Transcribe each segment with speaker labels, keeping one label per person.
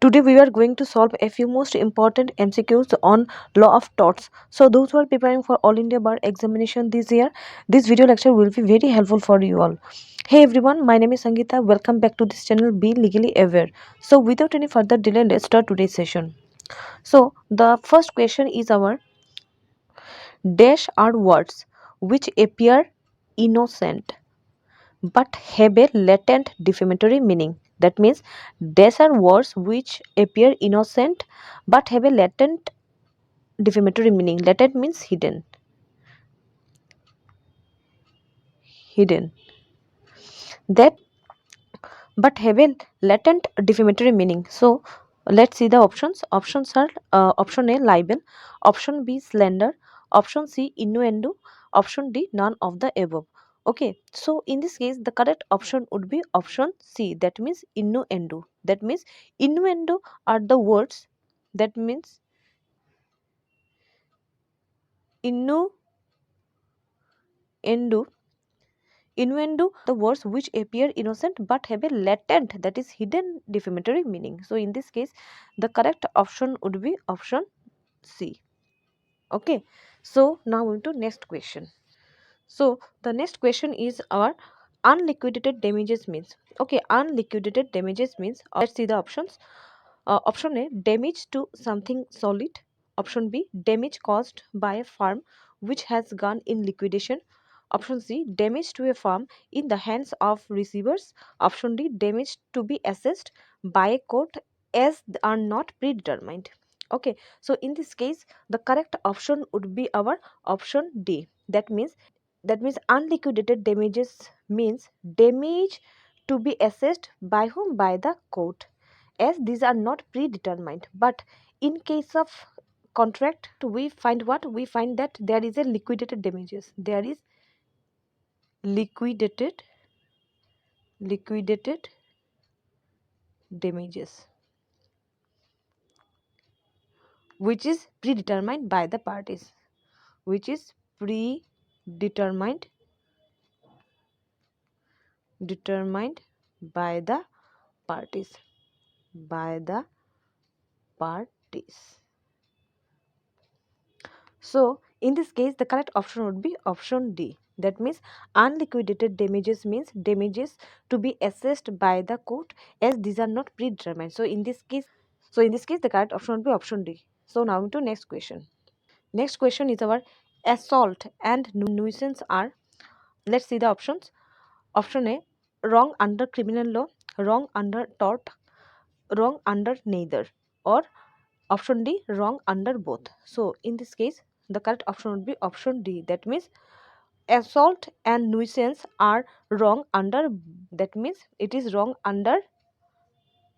Speaker 1: Today we are going to solve a few most important MCQs on Law of Torts. So those who are preparing for All India Bar examination this year, this video lecture will be very helpful for you all. Hey everyone, my name is Sangeeta. Welcome back to this channel, Be Legally Aware. So without any further delay, let's start today's session. So the first question is our dash are words which appear innocent but have a latent defamatory meaning. That means dash are words which appear innocent but have a latent defamatory meaning. Latent means hidden. That but have a latent defamatory meaning. So let's see the options. Options are option A libel, option B slander, option C innuendo, option D none of the above. Okay, so in this case the correct option would be option C, that means innuendo. That means innuendo are the words, that means innuendo innuendo the words which appear innocent but have a latent, that is hidden, defamatory meaning. So in this case the correct option would be option C. Okay, so now into next question. So the next question is our unliquidated damages means. Okay, unliquidated damages means, let's see the options. Option A damage to something solid, option B damage caused by a firm which has gone in liquidation, option C damage to a firm in the hands of receivers, option D damage to be assessed by a court as are not predetermined. Okay, so in this case the correct option would be our option D. That means unliquidated damages means damage to be assessed by whom? By the court, as these are not predetermined. But in case of contract we find what? We find that there is a liquidated damages. There is liquidated damages which is predetermined by the parties, which is predetermined determined by the parties, by the parties. So in this case the correct option would be option D. That means unliquidated damages means damages to be assessed by the court, as these are not predetermined. So in this case the correct option would be option D. So now into next question. Next question is our assault and nuisance are. Let's see the options. Option A wrong under criminal law, wrong under tort, wrong under neither, or option D wrong under both. So in this case the correct option would be option D. That means assault and nuisance are wrong under, that means it is wrong under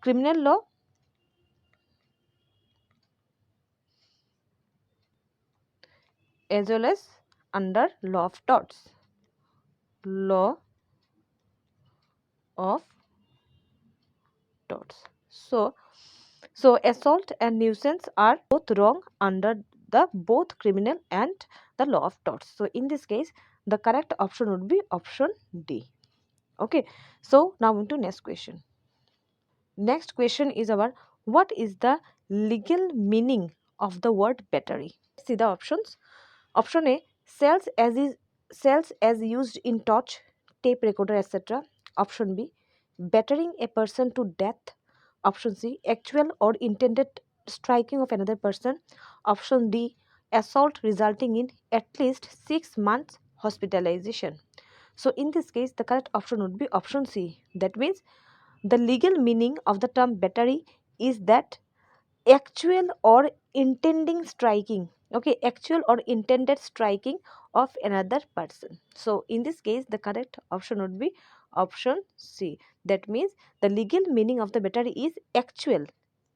Speaker 1: criminal law as well as under law of torts. Law of torts. So assault and nuisance are both wrong under the both criminal and the law of torts. So in this case the correct option would be option D. Okay, so now into next question. Next question is our what is the legal meaning of the word battery? See the options. Option A cells as used in torch, tape recorder, etc. Option B battering a person to death. Option C actual or intended striking of another person. Option D assault resulting in at least 6 months hospitalization. So in this case the correct option would be option C. That means the legal meaning of the term battery is that actual or intending striking, okay, actual or intended striking of another person. So in this case the correct option would be option C. That means the legal meaning of the battery is actual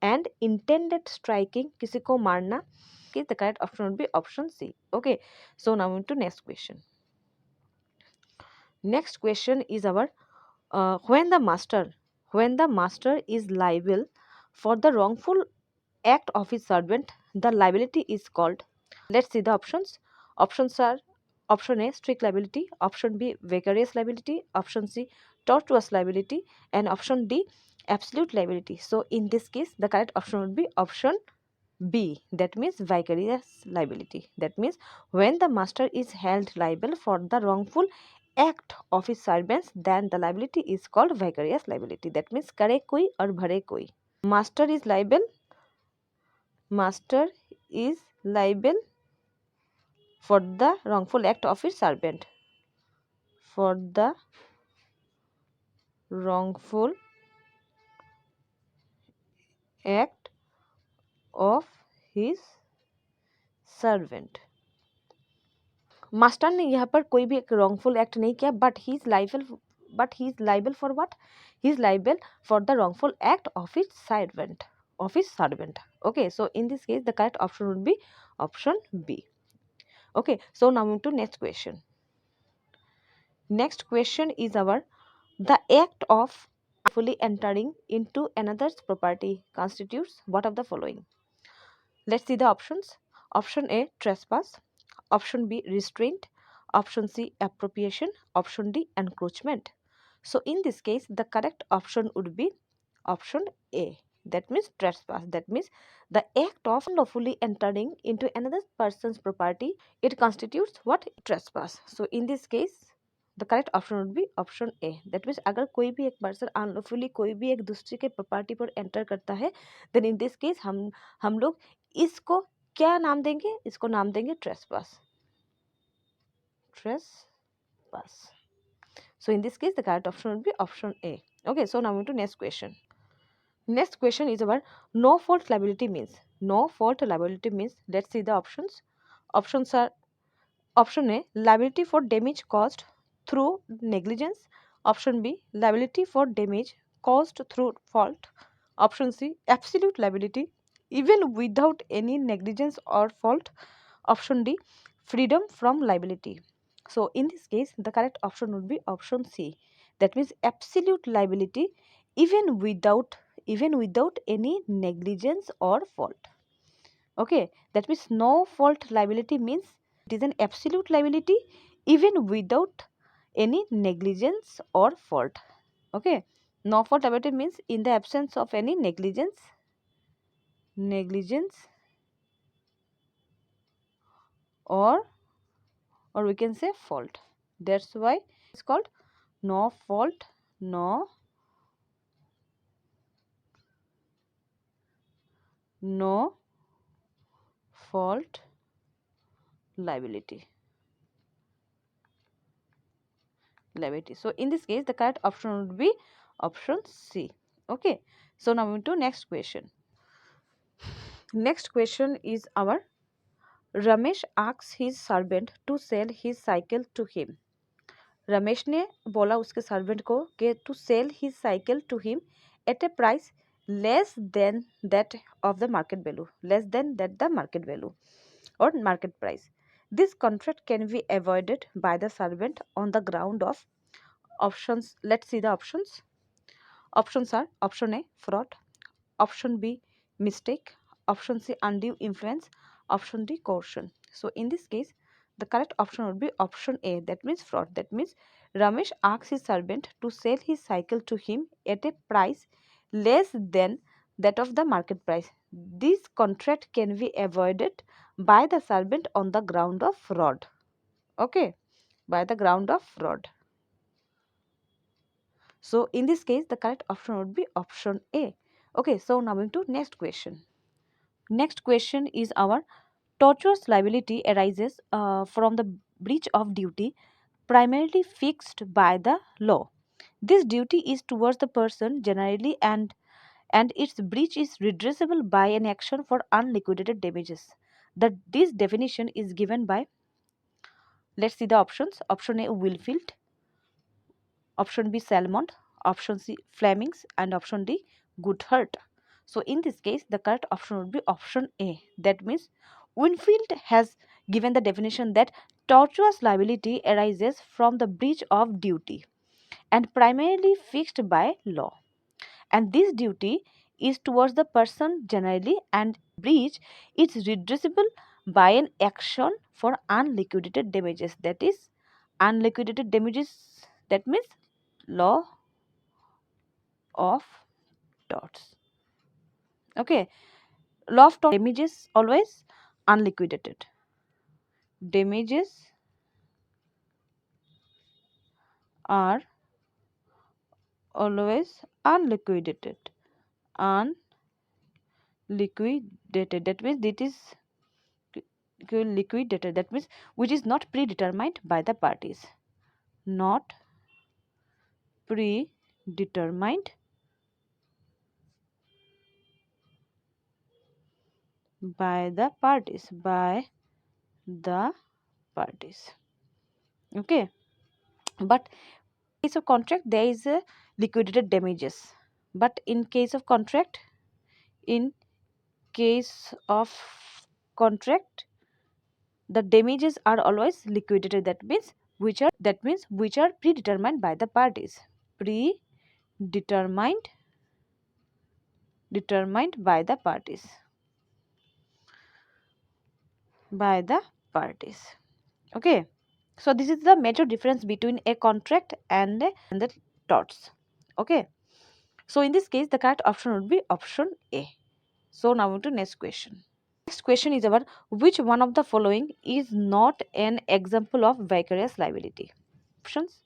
Speaker 1: and intended striking, किसी को मारना. Okay, the correct option would be option C. Okay, so now into next question. Next question is our when the master is liable for the wrongful act of his servant, the liability is called. Let's see the options. Options are option A strict liability, option B vicarious liability, option C tortuous liability, and option D absolute liability. So in this case, the correct option would be option B, that means vicarious liability. That means when the master is held liable for the wrongful act of his servants, then the liability is called vicarious liability. That means करे कोई और भरे कोई. Master is liable. Master is liable for the wrongful act of his servant. For the wrongful act of his servant. Master ने यहाँ पर कोई भी एक wrongful act नहीं किया, but he is liable for what? He is liable for the wrongful act of his servant. Okay, so in this case the correct option would be option B. Okay, so now move to next question. Next question is our the act of fully entering into another's property constitutes what of the following? Let's see the options. Option A, trespass. Option B, restraint. Option C, appropriation. Option D, encroachment. So in this case, the correct option would be option A. That means trespass. That means the act of unlawfully entering into another person's property, it constitutes what? Trespass. So in this case, the correct option would be option A. That means अगर कोई भी एक person unlawfully कोई भी एक दूसरे के property पर enter करता है, then in this case हम लोग इसको क्या नाम देंगे? इसको नाम देंगे trespass. So in this case, the correct option would be option A. Okay, so now to next question. Next question is about no fault liability means. No fault liability means, let's see the options. Options are option A, liability for damage caused through negligence. Option B, liability for damage caused through fault. Option C, absolute liability even without any negligence or fault. Option D, freedom from liability. So in this case, the correct option would be option C. That means absolute liability even without any negligence or fault. Okay, that means no fault liability means it is an absolute liability even without any negligence or fault. Okay, no fault liability means in the absence of any negligence or we can say fault. That's why it's called no fault liability. So in this case, the correct option would be option C. Okay, so now moving to next question. Next question is our Ramesh asks his servant to sell his cycle to him. Ramesh ने बोला उसके servant को कि to sell his cycle to him at a price less than that of the market value, or market price. This contract can be avoided by the servant on the ground of options. Let's see the options. Options are option A, fraud. Option B, mistake. Option C, undue influence. Option D, coercion. So in this case, the correct option would be option A, that means fraud. That means Ramesh asks his servant to sell his cycle to him at a price less than that of the market price. This contract can be avoided by the servant on the ground of fraud. Okay, by the ground of fraud. So in this case, the correct option would be option A. Okay, so now moving to next question. Next question is our tortious liability arises from the breach of duty primarily fixed by the law. This duty is towards the person generally and its breach is redressable by an action for unliquidated damages. This definition is given by, let's see the options. Option A, Willfield. Option B, Salmond. Option C, Flemings. And option D, Goodhart. So in this case, the correct option would be option A. That means Winfield has given the definition that tortious liability arises from the breach of duty and primarily fixed by law. And this duty is towards the person generally and breach is redressable by an action for unliquidated damages. That is unliquidated damages, that means law of torts. Okay, law of torts, damages always unliquidated. Damages are always unliquidated. Unliquidated. That means it is liquidated. That means which is not predetermined by the parties. Not predetermined by the parties. Okay, but in case of contract there is a liquidated damages, but in case of contract the damages are always liquidated. That means which are predetermined by the parties. Predetermined by the parties. Okay, so this is the major difference between a contract and the torts. Okay, so in this case the correct option would be option A. So now to next question. Next question is about which one of the following is not an example of vicarious liability. Options.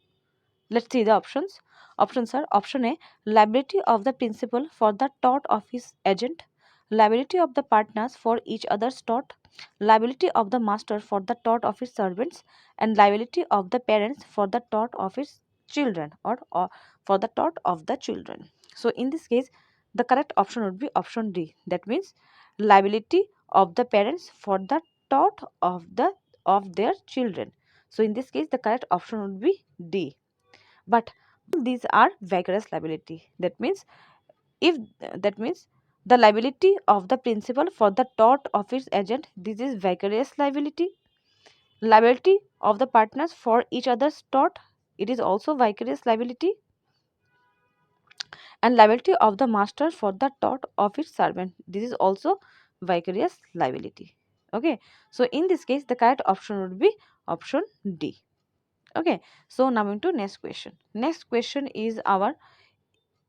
Speaker 1: Let's see the options. Options are: option A, liability of the principal for the tort of his agent, liability of the partners for each other's tort, liability of the master for the tort of his servants, and liability of the parents for the tort of his children, or for the tort of the children. So in this case the correct option would be option D. That means liability of the parents for the tort of their children. So in this case the correct option would be D. But these are vicarious liability. That means the liability of the principal for the tort of its agent, this is vicarious liability. Liability of the partners for each other's tort, it is also vicarious liability. And liability of the master for the tort of its servant, this is also vicarious liability. Okay, so in this case the correct option would be option D. Okay, so now into next question. Next question is our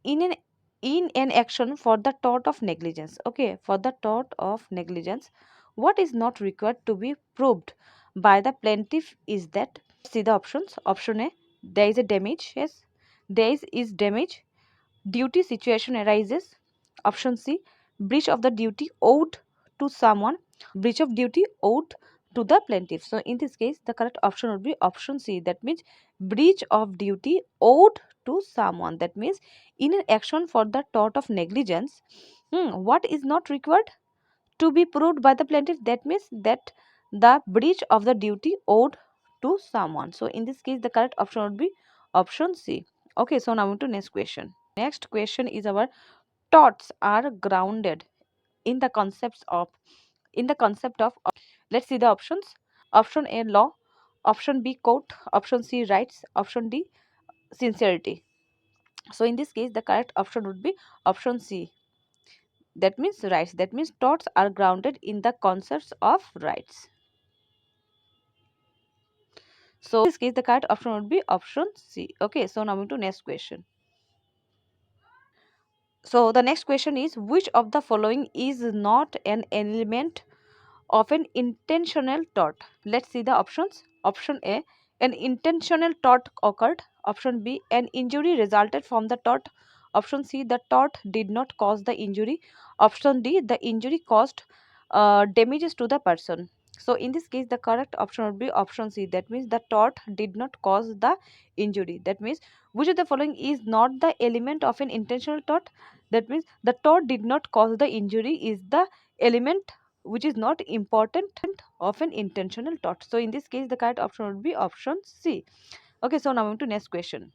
Speaker 1: in an action for the tort of negligence. Okay, for the tort of negligence, what is not required to be proved by the plaintiff is that, see the options. Option A, there is a damage. Yes, is damage, duty situation arises. Option C, breach of the duty owed to someone, breach of duty owed to the plaintiff. So in this case the correct option would be option C. That means breach of duty owed to someone. That means in an action for the tort of negligence, what is not required to be proved by the plaintiff? That means that the breach of the duty owed to someone. So in this case the correct option would be option C. Okay, so now to next question. Next question is our torts are grounded in the concept of let's see the options. Option A, law. Option B, court. Option C, rights. Option D, sincerity. So in this case the correct option would be option C. That means rights. That means torts are grounded in the concepts of rights. So in this case the correct option would be option C. Okay, so now moving to next question. So the next question is which of the following is not an element of an intentional tort? Let's see the options. Option A, an intentional tort occurred. Option B, an injury resulted from the tort. Option C, the tort did not cause the injury. Option D, the injury caused damages to the person. So in this case the correct option would be option C. That means the tort did not cause the injury. That means which of the following is not the element of an intentional tort? That means the tort did not cause the injury is the element which is not important of an intentional tort. So in this case the correct option would be option C. Okay, so now moving to next question.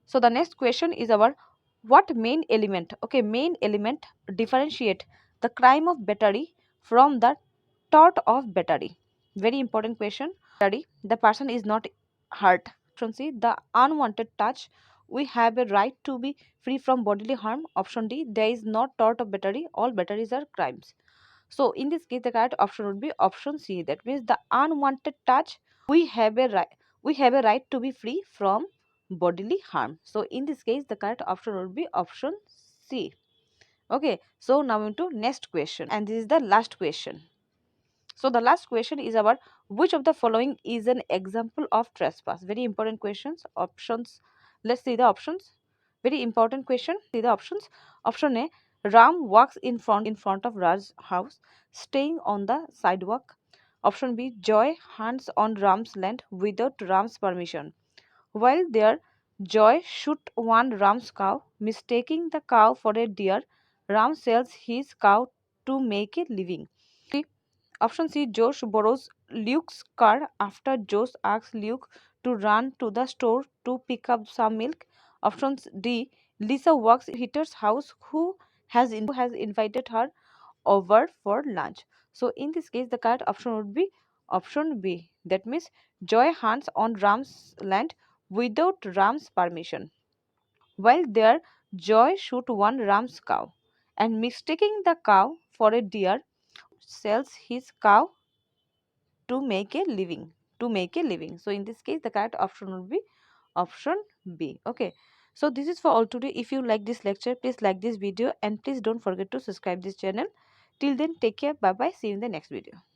Speaker 1: So the next question is our what main element? Okay, main element differentiate the crime of battery from the tort of battery. Very important question. Battery, the person is not hurt. Option C, the unwanted touch, we have a right to be free from bodily harm. Option D, there is no tort of battery, all batteries are crimes. So in this case the correct option would be option C. That means the unwanted touch, we have a right to be free from bodily harm. So in this case, the correct option would be option C. Okay, so now into next question, and this is the last question. So the last question is about which of the following is an example of trespass. Very important questions. Options. Let's see the options. Very important question. See the options. Option A: Ram walks in front of Raj's house, staying on the sidewalk. Option B: Joy hunts on Ram's land without Ram's permission. While there, Joy shoots one Ram's cow, mistaking the cow for a deer. Ram sells his cow to make a living. Option C: Josh borrows Luke's car after Josh asks Luke to run to the store to pick up some milk. Option D: Lisa walks into Peter's house, who has invited her over for lunch. So in this case, the correct option would be option B. That means Joy hunts on Ram's land without Ram's permission. While there, Joy shoots one Ram's cow, and mistaking the cow for a deer, sells his cow to make a living. So in this case, the correct option would be option B. Okay. So this is for all today. If you like this lecture, please like this video and please don't forget to subscribe this channel. Till then, take care. Bye bye. See you in the next video.